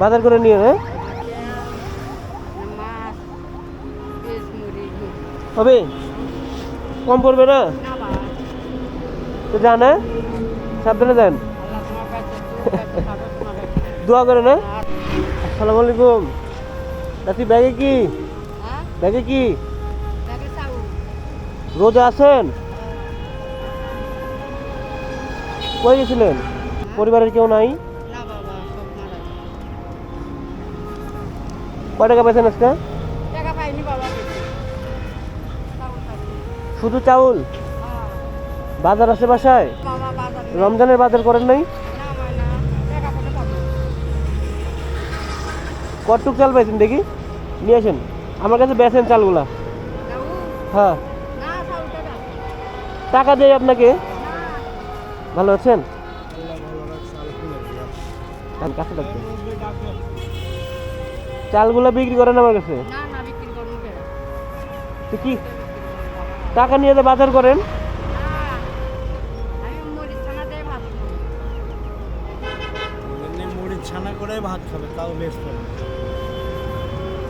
বাজার করে নিয়ে হ্যাঁ হবে, কম পড়বে না তো যান, হ্যাঁ সাবধানে যান, দোয়া করে না। আসসালামু আলাইকুম। নাতি ব্যাগে কি, ব্যাগে কি রোজা আছেন? কই গেছিলেন? পরিবারের কেউ নাই? কয় টাকা পাইছেন আজকে? শুধু চাউল? বাজার আছে বাসায়? রমজানের বাজার করেন নাই? কতটুক চাল পাইছেন দেখি, নিয়ে আসেন আমার কাছে, বেচেন চালগুলা। হ্যাঁ টাকা দেয় আপনাকে। ভালো আছেন? কাছে থাকবেন, চালগুলা বিক্রি করেন আমার কাছে। তো কি টাকা নিয়ে বাজার করেন? ছানা করে ভাত খাবে, তাও বেশ করে।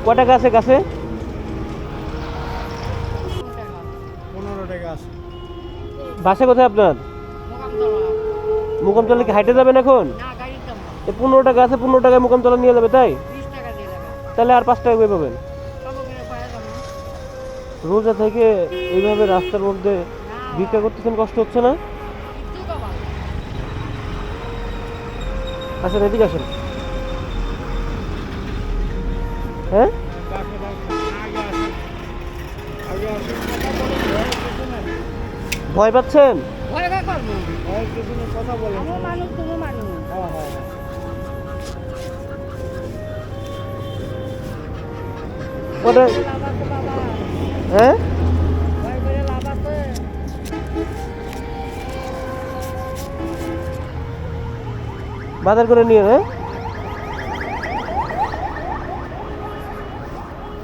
ক টাকা আছে কাছে? 15 টাকা আছে। বাসা কোথায় আপনার? মুকামতলা কি হাইটে যাবেন এখন? 15 টাকা আছে, 15 টাকায় মুকামতলা নিয়ে যাবে তাই? তাহলে আর 5 টাকা করে পাবেন। রোজা থেকে এইভাবে রাস্তার মধ্যে ভিক্ষা করতেছেন, কষ্ট হচ্ছে না? আসেন এদিকে আসেন। হ্যাঁ ভয় পাচ্ছেন? কথা বলে ওটা হ্যাঁ বাজার করে নিয়ে হ্যাঁ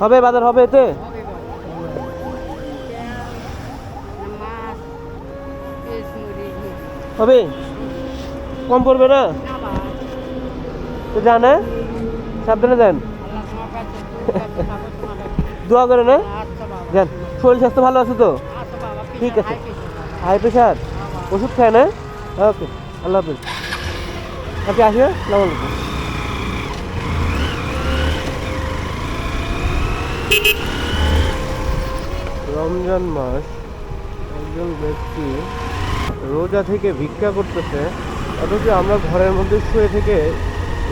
হবে, বাজার হবে এতে। হবে, কম পড়বে না তো যান, হ্যাঁ সাবধানে যান, দোয়া করে না যান। শরীর স্বাস্থ্য ভালো আছে তো? ঠিক আছে। হাই প্রেশার ওষুধ খায় না? ওকে, আল্লাহ হাফিজ। আচ্ছা আসবে, আসসালামু আলাইকুম। রমজান মাস, একজন ব্যক্তি রোজা থেকে ভিক্ষা করতেছে, অথচ আমরা ঘরের মধ্যে শুয়ে থেকে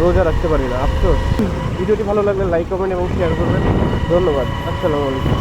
রোজা রাখতে পারি না। আফসোস। ভিডিওটি ভালো লাগলে লাইক, কমেন্ট এবং শেয়ার করবেন। ধন্যবাদ। আসসালামু আলাইকুম।